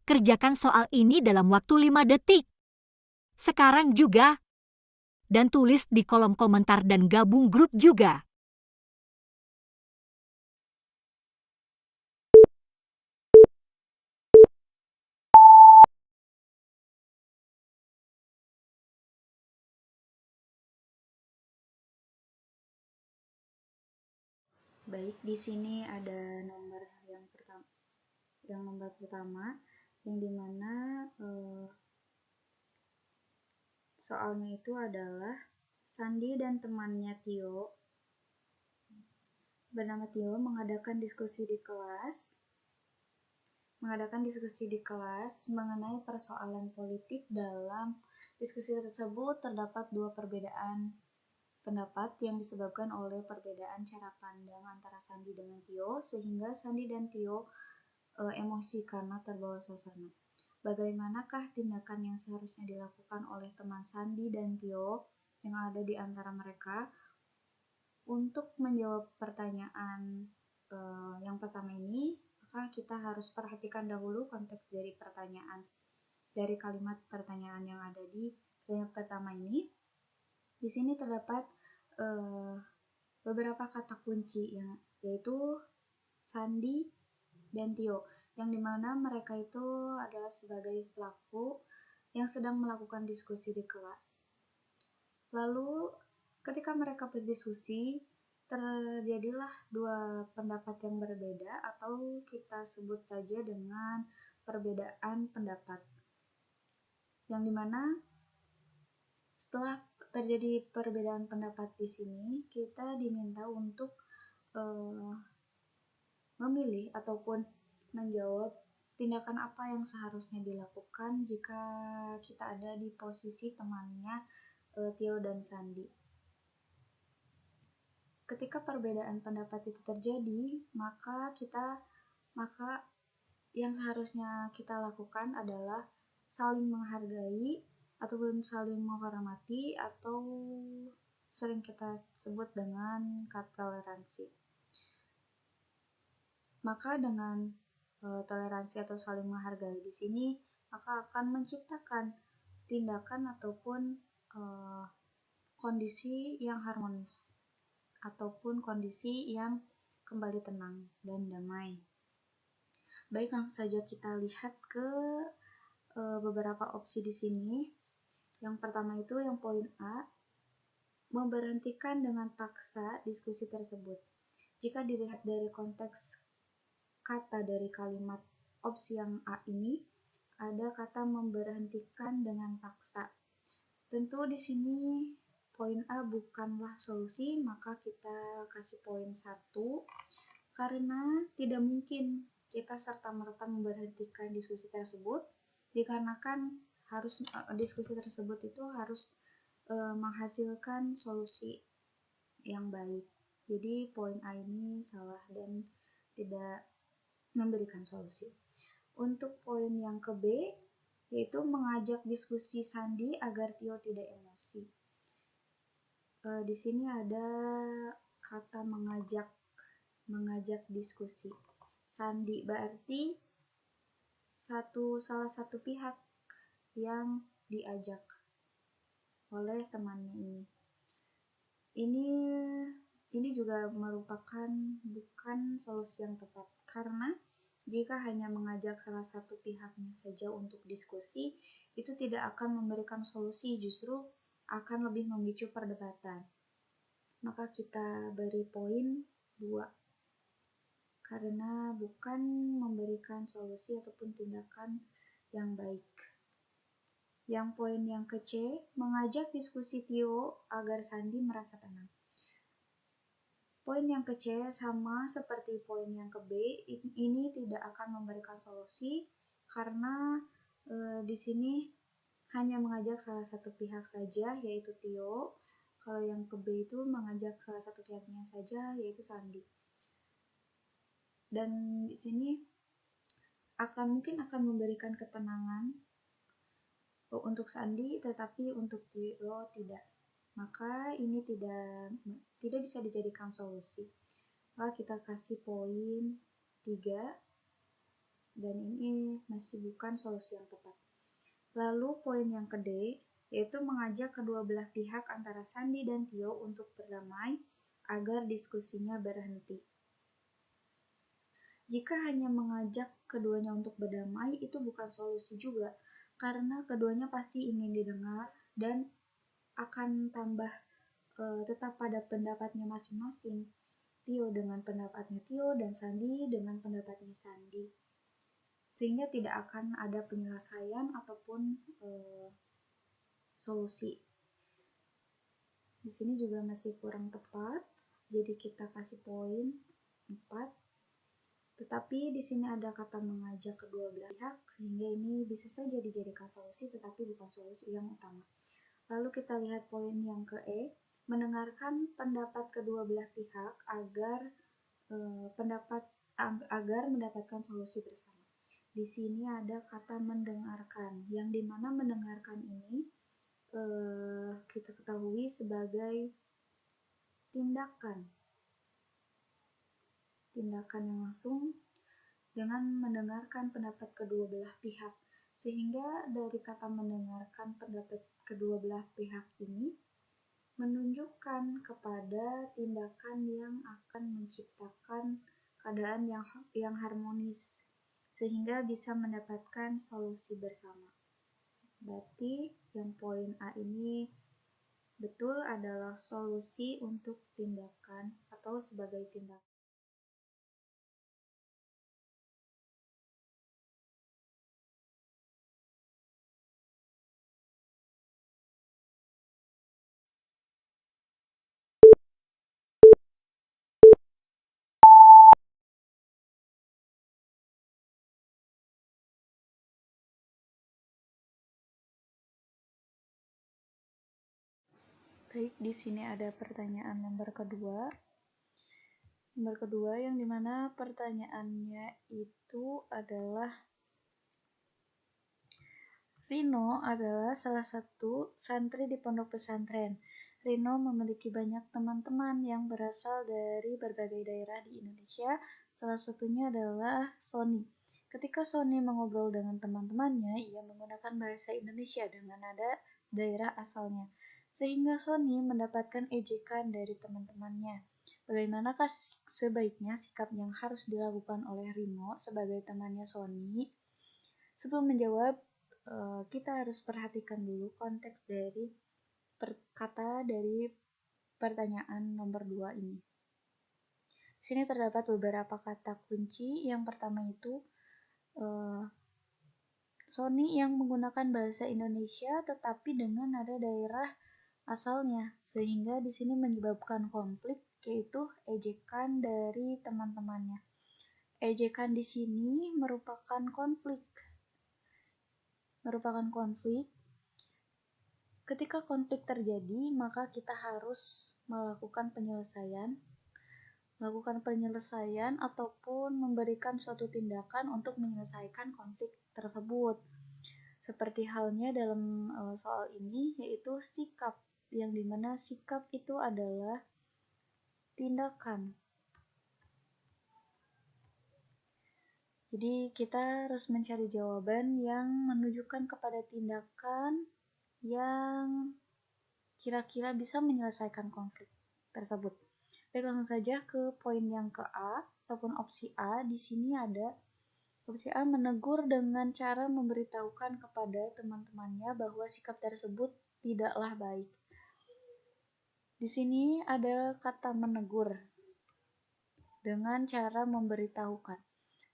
Kerjakan soal ini dalam waktu 5 detik. Sekarang juga. Dan tulis di kolom komentar dan gabung grup juga. Baik, di sini ada nomor pertama yang dimana soalnya itu adalah Sandi dan temannya Tio bernama Tio mengadakan diskusi di kelas mengenai persoalan politik. Dalam diskusi tersebut terdapat dua perbedaan pendapat yang disebabkan oleh perbedaan cara pandang antara Sandi dengan Tio, sehingga Sandi dan Tio emosi karena terbawa suasana. Bagaimanakah tindakan yang seharusnya dilakukan oleh teman Sandi dan Tio yang ada di antara mereka? Untuk menjawab pertanyaan yang pertama ini, maka kita harus perhatikan dahulu konteks dari kalimat pertanyaan yang ada di kalimat pertama ini. Di sini terdapat beberapa kata kunci yaitu Sandi dan Tio, yang dimana mereka itu adalah sebagai pelaku yang sedang melakukan diskusi di kelas. Lalu ketika mereka berdiskusi, terjadilah dua pendapat yang berbeda, atau kita sebut saja dengan perbedaan pendapat, yang dimana setelah terjadi perbedaan pendapat di sini, kita diminta untuk memilih ataupun menjawab tindakan apa yang seharusnya dilakukan jika kita ada di posisi temannya Tio dan Sandi. Ketika perbedaan pendapat itu terjadi, maka yang seharusnya kita lakukan adalah saling menghargai ataupun saling menghormati, atau sering kita sebut dengan kata toleransi. Maka dengan toleransi atau saling menghargai di sini, maka akan menciptakan tindakan ataupun kondisi yang harmonis ataupun kondisi yang kembali tenang dan damai. Baik, langsung saja kita lihat ke beberapa opsi di sini. Yang pertama itu yang poin A, memberhentikan dengan paksa diskusi tersebut. Jika dilihat dari konteks kata dari kalimat opsi yang A ini, ada kata memberhentikan dengan paksa. Tentu di sini poin A bukanlah solusi, maka kita kasih poin 1, karena tidak mungkin kita serta-merta memberhentikan diskusi tersebut, dikarenakan diskusi tersebut itu harus menghasilkan solusi yang baik. Jadi poin A ini salah dan tidak memberikan solusi. Untuk poin yang ke B, yaitu mengajak diskusi Sandi agar Tio tidak emosi. Di sini ada kata mengajak diskusi. Sandi berarti salah satu pihak yang diajak oleh temannya ini. Ini juga merupakan bukan solusi yang tepat, karena jika hanya mengajak salah satu pihaknya saja untuk diskusi, itu tidak akan memberikan solusi, justru akan lebih memicu perdebatan. Maka kita beri poin 2, karena bukan memberikan solusi ataupun tindakan yang baik. Yang poin yang ke C, mengajak diskusi Tio agar Sandi merasa tenang. Poin yang ke C sama seperti poin yang ke B, ini tidak akan memberikan solusi, karena di sini hanya mengajak salah satu pihak saja, yaitu Tio. Kalau yang ke B itu mengajak salah satu pihaknya saja, yaitu Sandi. Dan di sini mungkin akan memberikan ketenangan untuk Sandi, tetapi untuk Tio tidak. Maka ini tidak bisa dijadikan solusi. Maka kita kasih poin 3. dan ini masih bukan solusi yang tepat. Lalu poin yang ke D, yaitu mengajak kedua belah pihak antara Sandi dan Tio untuk berdamai agar diskusinya berhenti. Jika hanya mengajak keduanya untuk berdamai, itu bukan solusi juga, karena keduanya pasti ingin didengar dan akan tetap pada pendapatnya masing-masing. Tio dengan pendapatnya Tio dan Sandi dengan pendapatnya Sandi. Sehingga tidak akan ada penyelesaian ataupun solusi. Di sini juga masih kurang tepat, jadi kita kasih poin 4. Tetapi di sini ada kata mengajak kedua belah pihak, sehingga ini bisa saja dijadikan solusi tetapi bukan solusi yang utama. Lalu kita lihat poin yang ke E, mendengarkan pendapat kedua belah pihak agar mendapatkan solusi bersama. Di sini ada kata mendengarkan, yang dimana mendengarkan ini kita ketahui sebagai tindakan yang langsung dengan mendengarkan pendapat kedua belah pihak. Sehingga dari kata mendengarkan pendapat kedua belah pihak ini menunjukkan kepada tindakan yang akan menciptakan keadaan yang harmonis sehingga bisa mendapatkan solusi bersama. Berarti yang poin A ini betul adalah solusi untuk tindakan atau sebagai tindakan. Baik, di sini ada pertanyaan nomor kedua. Nomor kedua yang dimana pertanyaannya itu adalah Rino adalah salah satu santri di pondok pesantren. Rino memiliki banyak teman-teman yang berasal dari berbagai daerah di Indonesia. Salah satunya adalah Sony. Ketika Sony mengobrol dengan teman-temannya, ia menggunakan bahasa Indonesia dengan nada daerah asalnya, sehingga Sony mendapatkan ejekan dari teman-temannya. Bagaimanakah sebaiknya sikap yang harus dilakukan oleh Rino sebagai temannya Sony? Sebelum menjawab, kita harus perhatikan dulu konteks dari kata dari pertanyaan nomor 2 ini. Di sini terdapat beberapa kata kunci. Yang pertama itu Sony yang menggunakan bahasa Indonesia tetapi dengan nada daerah asalnya, sehingga di sini menyebabkan konflik, yaitu ejekan dari teman-temannya. Ejekan di sini merupakan konflik. Ketika konflik terjadi, maka kita harus melakukan penyelesaian ataupun memberikan suatu tindakan untuk menyelesaikan konflik tersebut. Seperti halnya dalam soal ini, yaitu sikap, yang dimana sikap itu adalah tindakan. Jadi kita harus mencari jawaban yang menunjukkan kepada tindakan yang kira-kira bisa menyelesaikan konflik tersebut. Baik, langsung saja ke poin yang ke A ataupun opsi A. Di sini ada opsi A, menegur dengan cara memberitahukan kepada teman-temannya bahwa sikap tersebut tidaklah baik. Di sini ada kata menegur dengan cara memberitahukan.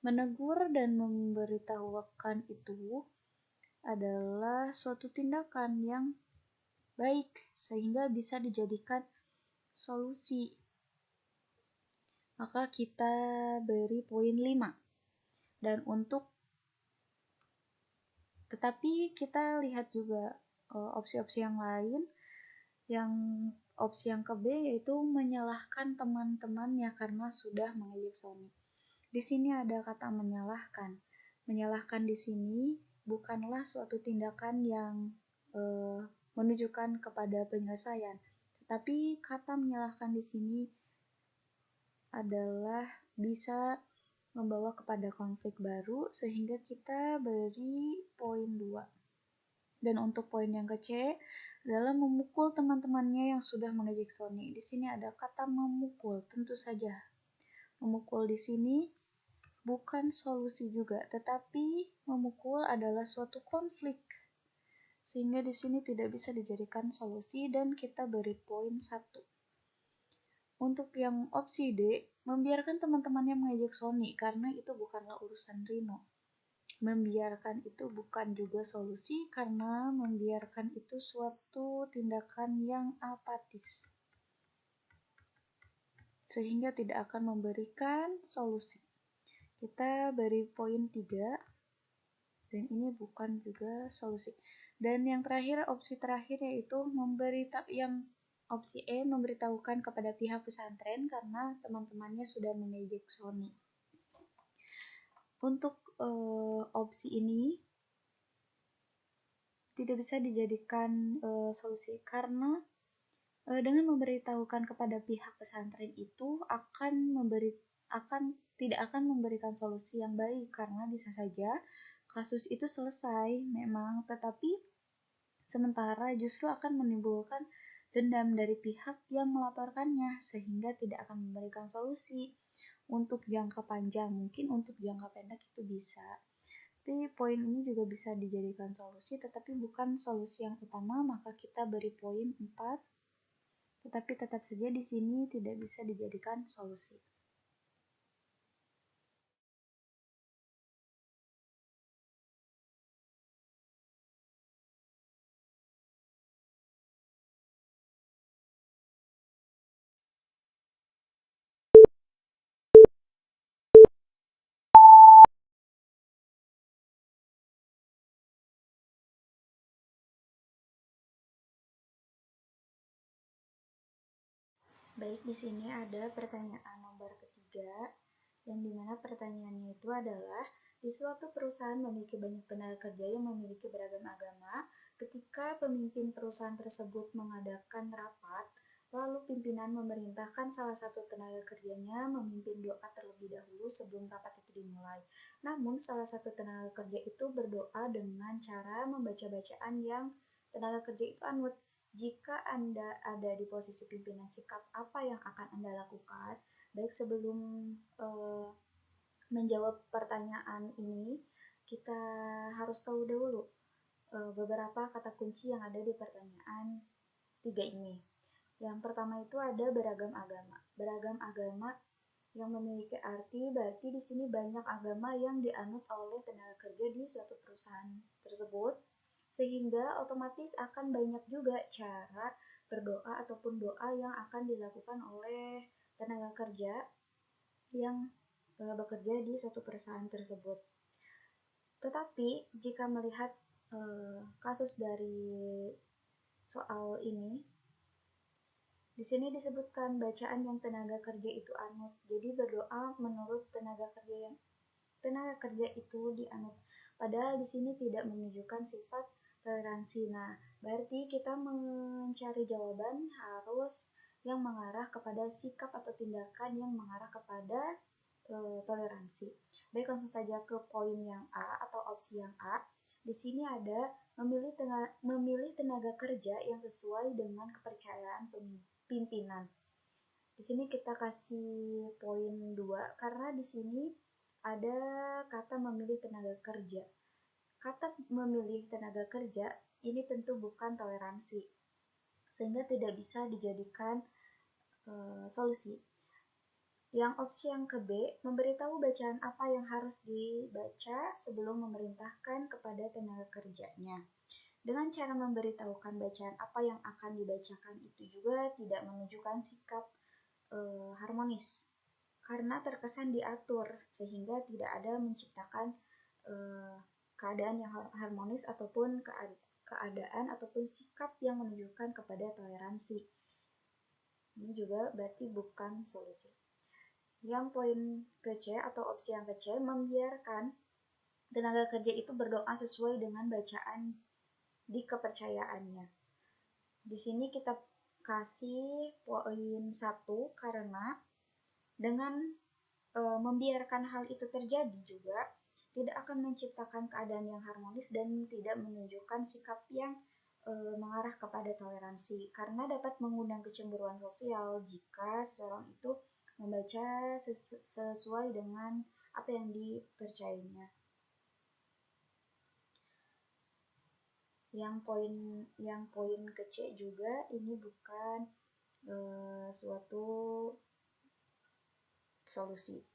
Menegur dan memberitahukan itu adalah suatu tindakan yang baik sehingga bisa dijadikan solusi. Maka kita beri poin 5. Dan tetapi kita lihat juga opsi-opsi yang lain. Yang opsi yang ke B yaitu menyalahkan teman-temannya karena sudah mengejek Sony. Di sini ada kata menyalahkan. Menyalahkan di sini bukanlah suatu tindakan yang menunjukkan kepada penyelesaian, tetapi kata menyalahkan di sini adalah bisa membawa kepada konflik baru, sehingga kita beri poin 2. Dan untuk poin yang ke C adalah memukul teman-temannya yang sudah mengejek Sony. Di sini ada kata memukul, tentu saja. Memukul di sini bukan solusi juga, tetapi memukul adalah suatu konflik. Sehingga di sini tidak bisa dijadikan solusi dan kita beri poin 1. Untuk yang opsi D, membiarkan teman-temannya mengejek Sony karena itu bukanlah urusan Rino. Membiarkan itu bukan juga solusi karena membiarkan itu suatu tindakan yang apatis, sehingga tidak akan memberikan solusi. Kita beri poin 3, dan ini bukan juga solusi. Dan yang terakhir, opsi terakhir yaitu opsi E, memberitahukan kepada pihak pesantren karena teman-temannya sudah mengejek Sony. Untuk opsi ini tidak bisa dijadikan solusi karena dengan memberitahukan kepada pihak pesantren itu tidak akan memberikan solusi yang baik karena bisa saja kasus itu selesai memang, tetapi sementara justru akan menimbulkan dendam dari pihak yang melaporkannya sehingga tidak akan memberikan solusi. Untuk jangka panjang, mungkin untuk jangka pendek itu bisa. Tapi poin ini juga bisa dijadikan solusi, tetapi bukan solusi yang utama, maka kita beri poin 4. Tetapi tetap saja di sini tidak bisa dijadikan solusi. Baik, di sini ada pertanyaan nomor ketiga, yang dimana pertanyaannya itu adalah, di suatu perusahaan memiliki banyak tenaga kerja yang memiliki beragam agama, ketika pemimpin perusahaan tersebut mengadakan rapat, lalu pimpinan memerintahkan salah satu tenaga kerjanya memimpin doa terlebih dahulu sebelum rapat itu dimulai. Namun, salah satu tenaga kerja itu berdoa dengan cara membaca bacaan yang tenaga kerja itu anut. Jika Anda ada di posisi pimpinan, sikap apa yang akan Anda lakukan? Baik, sebelum menjawab pertanyaan ini, kita harus tahu dahulu beberapa kata kunci yang ada di pertanyaan 3 ini. Yang pertama itu ada beragam agama. Beragam agama yang memiliki arti berarti di sini banyak agama yang dianut oleh tenaga kerja di suatu perusahaan tersebut, sehingga otomatis akan banyak juga cara berdoa ataupun doa yang akan dilakukan oleh tenaga kerja yang bekerja di suatu perusahaan tersebut. Tetapi jika melihat kasus dari soal ini, di sini disebutkan bacaan yang tenaga kerja itu anut. Jadi berdoa menurut tenaga kerja itu dianut. Padahal di sini tidak menunjukkan sifat toleransi. Nah, berarti kita mencari jawaban harus yang mengarah kepada sikap atau tindakan yang mengarah kepada toleransi. Baik, langsung saja ke poin yang A atau opsi yang A. Di sini ada memilih tenaga kerja yang sesuai dengan kepercayaan pimpinan. Di sini kita kasih poin 2 karena di sini ada kata memilih tenaga kerja. Kata memilih tenaga kerja ini tentu bukan toleransi, sehingga tidak bisa dijadikan solusi. Yang opsi yang ke B, memberitahu bacaan apa yang harus dibaca sebelum memerintahkan kepada tenaga kerjanya. Dengan cara memberitahukan bacaan apa yang akan dibacakan itu juga tidak menunjukkan sikap harmonis, karena terkesan diatur sehingga tidak ada menciptakan keadaan yang harmonis ataupun keadaan ataupun sikap yang menunjukkan kepada toleransi. Ini juga berarti bukan solusi. Yang poin ke C atau opsi yang ke C, membiarkan tenaga kerja itu berdoa sesuai dengan bacaan di kepercayaannya. Di sini kita kasih poin 1 karena dengan membiarkan hal itu terjadi juga tidak akan menciptakan keadaan yang harmonis dan tidak menunjukkan sikap yang mengarah kepada toleransi, karena dapat mengundang kecemburuan sosial jika seseorang itu membaca sesuai dengan apa yang dipercayainya. Yang poin ke C juga ini bukan suatu solusi.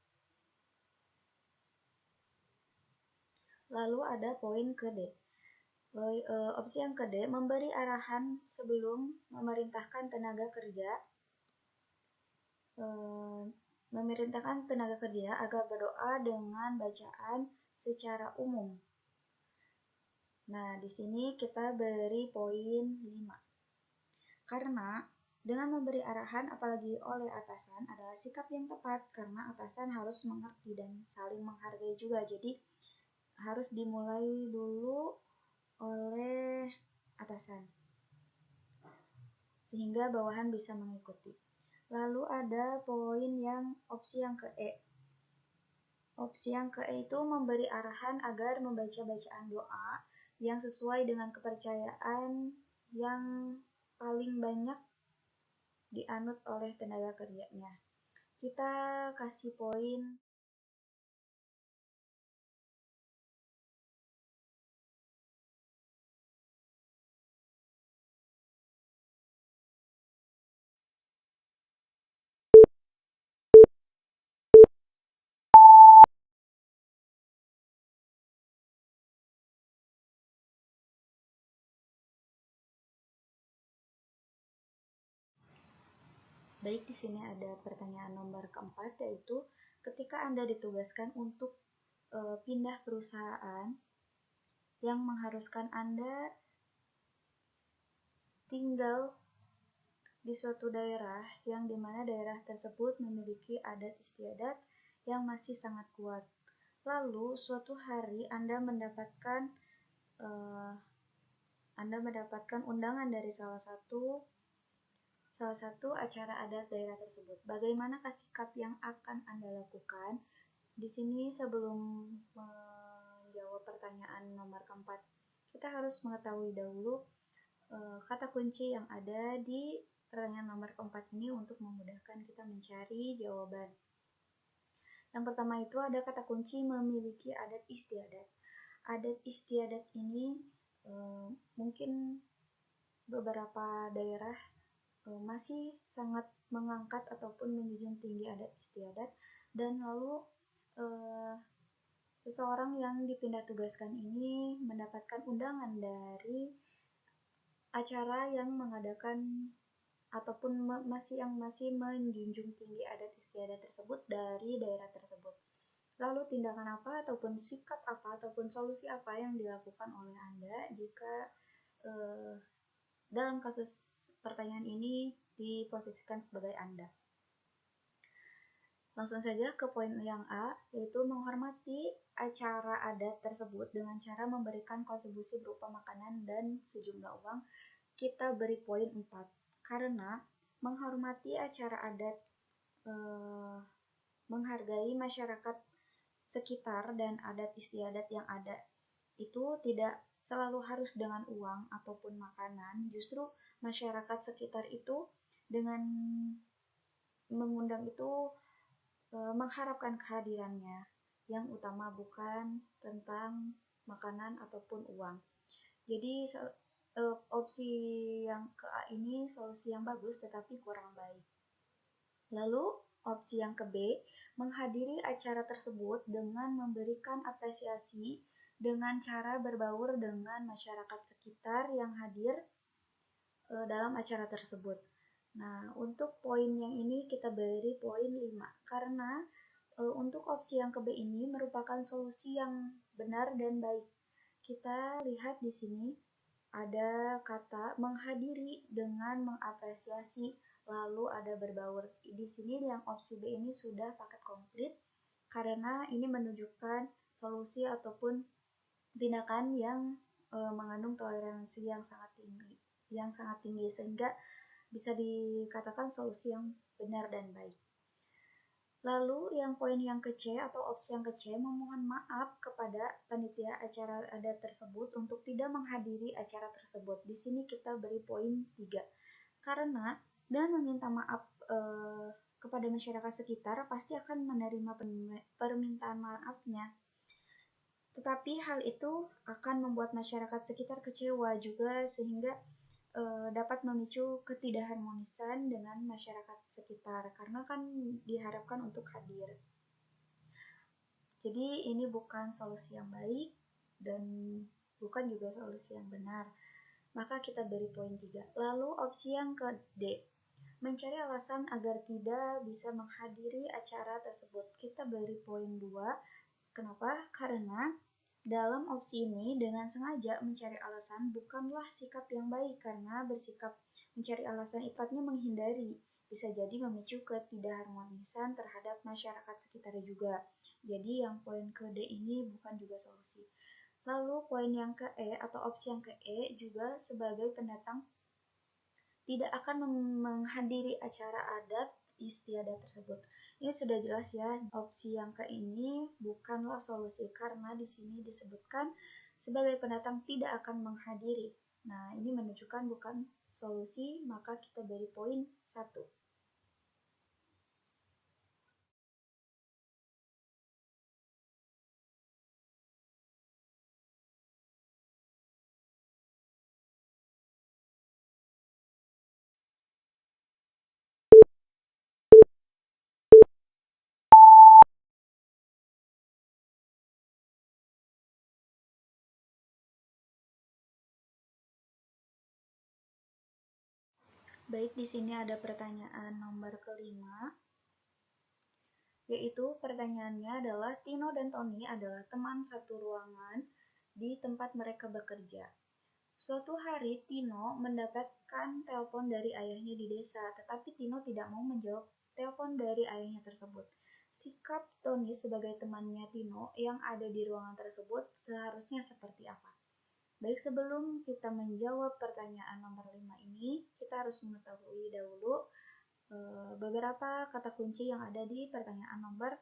Lalu ada poin ke D. Opsi yang ke D, memberi arahan sebelum memerintahkan tenaga kerja agar berdoa dengan bacaan secara umum. Nah, di sini kita beri poin 5. Karena dengan memberi arahan apalagi oleh atasan adalah sikap yang tepat, karena atasan harus mengerti dan saling menghargai juga. Jadi harus dimulai dulu oleh atasan sehingga bawahan bisa mengikuti. Lalu ada poin yang opsi yang ke E. Opsi yang ke E itu memberi arahan agar membaca bacaan doa yang sesuai dengan kepercayaan yang paling banyak dianut oleh tenaga kerjanya. Kita kasih poin baik. Di sini ada pertanyaan nomor keempat, yaitu ketika Anda ditugaskan untuk pindah perusahaan yang mengharuskan Anda tinggal di suatu daerah yang dimana daerah tersebut memiliki adat istiadat yang masih sangat kuat. Lalu suatu hari Anda mendapatkan undangan dari salah satu acara adat daerah tersebut. Bagaimanakah sikap yang akan Anda lakukan? Di sini sebelum menjawab pertanyaan nomor keempat, kita harus mengetahui dahulu kata kunci yang ada di pertanyaan nomor keempat ini untuk memudahkan kita mencari jawaban. Yang pertama itu ada kata kunci memiliki adat istiadat. Adat istiadat ini mungkin beberapa daerah masih sangat mengangkat ataupun menjunjung tinggi adat istiadat, dan lalu seseorang yang dipindah tugaskan ini mendapatkan undangan dari acara yang mengadakan ataupun masih menjunjung tinggi adat istiadat tersebut dari daerah tersebut. Lalu tindakan apa ataupun sikap apa ataupun solusi apa yang dilakukan oleh Anda jika dalam kasus pertanyaan ini diposisikan sebagai Anda? Langsung saja ke poin yang A, yaitu menghormati acara adat tersebut dengan cara memberikan kontribusi berupa makanan dan sejumlah uang. Kita beri poin 4. Karena menghormati acara adat, menghargai masyarakat sekitar dan adat istiadat yang ada itu tidak selalu harus dengan uang ataupun makanan. Justru masyarakat sekitar itu dengan mengundang itu mengharapkan kehadirannya. Yang utama bukan tentang makanan ataupun uang. Jadi opsi yang ke A ini solusi yang bagus tetapi kurang baik. Lalu opsi yang ke B, menghadiri acara tersebut dengan memberikan apresiasi dengan cara berbaur dengan masyarakat sekitar yang hadir dalam acara tersebut. Nah, untuk poin yang ini kita beri poin 5, karena untuk opsi yang ke B ini merupakan solusi yang benar dan baik. Kita lihat di sini ada kata menghadiri dengan mengapresiasi, lalu ada berbaur. Di sini yang opsi B ini sudah paket komplit, karena ini menunjukkan solusi ataupun tindakan yang mengandung toleransi yang sangat tinggi sehingga bisa dikatakan solusi yang benar dan baik. Lalu yang poin yang ke C atau opsi yang ke C, memohon maaf kepada panitia acara adat tersebut untuk tidak menghadiri acara tersebut. Di sini kita beri poin 3. Karena dan meminta maaf kepada masyarakat sekitar pasti akan menerima permintaan maafnya. Tetapi hal itu akan membuat masyarakat sekitar kecewa juga sehingga dapat memicu ketidakharmonisan dengan masyarakat sekitar karena kan diharapkan untuk hadir. Jadi ini bukan solusi yang baik dan bukan juga solusi yang benar. Maka kita beri poin 3. Lalu opsi yang ke D, mencari alasan agar tidak bisa menghadiri acara tersebut. Kita beri poin 2. Kenapa? Karena dalam opsi ini dengan sengaja mencari alasan bukanlah sikap yang baik karena bersikap mencari alasan sifatnya menghindari. Bisa jadi memicu ketidakharmonisan terhadap masyarakat sekitar juga. Jadi yang poin ke D ini bukan juga solusi. Lalu poin yang ke E atau opsi yang ke E juga sebagai pendatang tidak akan menghadiri acara adat istiadat tersebut. Ini sudah jelas ya, opsi yang ke ini bukanlah solusi karena di sini disebutkan sebagai pendatang tidak akan menghadiri. Nah, ini menunjukkan bukan solusi, maka kita beri poin 1. Baik, di sini ada pertanyaan nomor kelima, yaitu pertanyaannya adalah Tino dan Tony adalah teman satu ruangan di tempat mereka bekerja. Suatu hari Tino mendapatkan telepon dari ayahnya di desa, tetapi Tino tidak mau menjawab telepon dari ayahnya tersebut. Sikap Tony sebagai temannya Tino yang ada di ruangan tersebut seharusnya seperti apa? Baik, sebelum kita menjawab pertanyaan nomor 5 ini, kita harus mengetahui dahulu beberapa kata kunci yang ada di pertanyaan nomor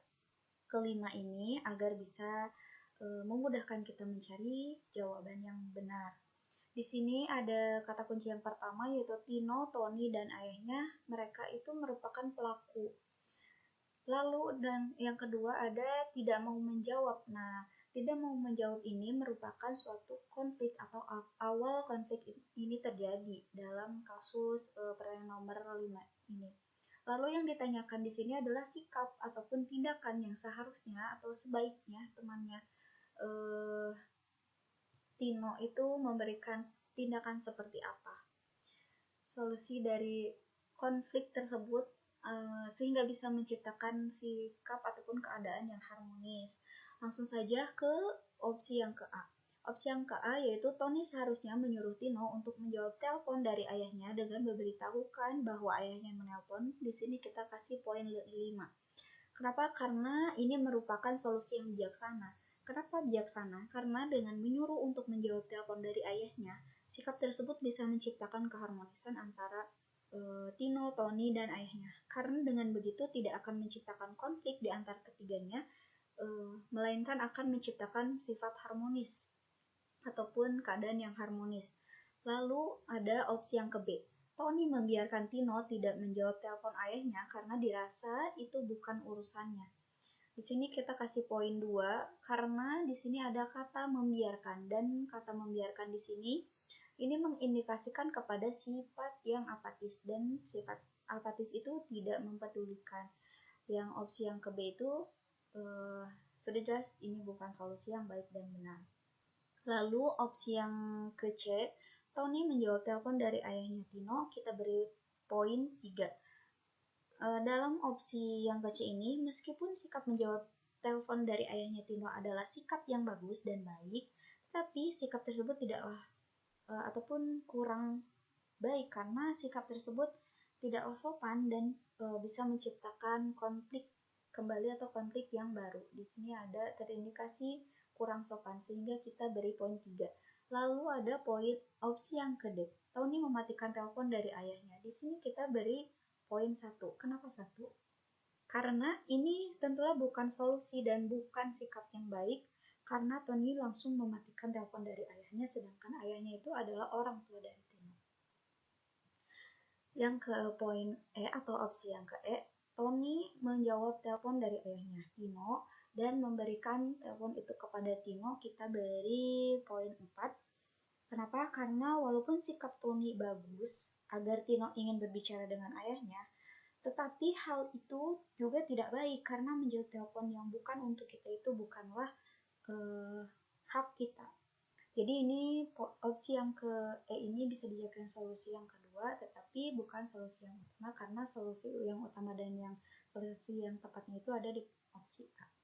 kelima ini agar bisa memudahkan kita mencari jawaban yang benar. Di sini ada kata kunci yang pertama yaitu Tino, Tony, dan ayahnya. Mereka itu merupakan pelaku. Lalu dan yang kedua ada tidak mau menjawab. Nah, tidak mau menjawab ini merupakan suatu konflik atau awal konflik ini terjadi dalam kasus pertanyaan nomor 5 ini. Lalu yang ditanyakan di sini adalah sikap ataupun tindakan yang seharusnya atau sebaiknya temannya Tino itu memberikan tindakan seperti apa. Solusi dari konflik tersebut sehingga bisa menciptakan sikap ataupun keadaan yang harmonis. Langsung saja ke opsi yang ke A. Opsi yang ke A yaitu Tony seharusnya menyuruh Tino untuk menjawab telepon dari ayahnya dengan memberitahukan bahwa ayahnya menelpon. Di sini kita kasih poin 5. Kenapa? Karena ini merupakan solusi yang bijaksana. Kenapa bijaksana? Karena dengan menyuruh untuk menjawab telepon dari ayahnya, sikap tersebut bisa menciptakan keharmonisan antara Tino, Tony, dan ayahnya. Karena dengan begitu tidak akan menciptakan konflik di antara ketiganya, melainkan akan menciptakan sifat harmonis ataupun keadaan yang harmonis. Lalu ada opsi yang ke B. Tony membiarkan Tino tidak menjawab telepon ayahnya karena dirasa itu bukan urusannya. Di sini kita kasih poin 2 karena di sini ada kata membiarkan dan kata membiarkan di sini ini mengindikasikan kepada sifat yang apatis dan sifat apatis itu tidak mempedulikan. Yang opsi yang ke B itu sudah jelas ini bukan solusi yang baik dan benar. Lalu opsi yang ke C, Tony menjawab telepon dari ayahnya Tino, kita beri poin 3. Dalam opsi yang ke C ini, meskipun sikap menjawab telepon dari ayahnya Tino adalah sikap yang bagus dan baik, tapi sikap tersebut tidaklah ataupun kurang baik karena sikap tersebut tidaklah sopan dan bisa menciptakan konflik kembali atau konflik yang baru. Di sini ada terindikasi kurang sopan sehingga kita beri poin 3. Lalu ada poin opsi yang ke D. Tony mematikan telepon dari ayahnya. Di sini kita beri poin 1. Kenapa 1? Karena ini tentunya bukan solusi dan bukan sikap yang baik, karena Tony langsung mematikan telepon dari ayahnya, sedangkan ayahnya itu adalah orang tua dari Tino. Yang ke poin E atau opsi yang ke E, Tony menjawab telepon dari ayahnya, Tino, dan memberikan telepon itu kepada Tino. Kita beri poin 4. Kenapa? Karena walaupun sikap Tony bagus agar Tino ingin berbicara dengan ayahnya, tetapi hal itu juga tidak baik karena menjawab telepon yang bukan untuk kita itu bukanlah hak kita. Jadi ini opsi yang ke E ini bisa dijadikan solusi yang kedua, tetapi bukan solusi yang utama karena solusi yang utama dan yang solusi yang tepatnya itu ada di opsi A.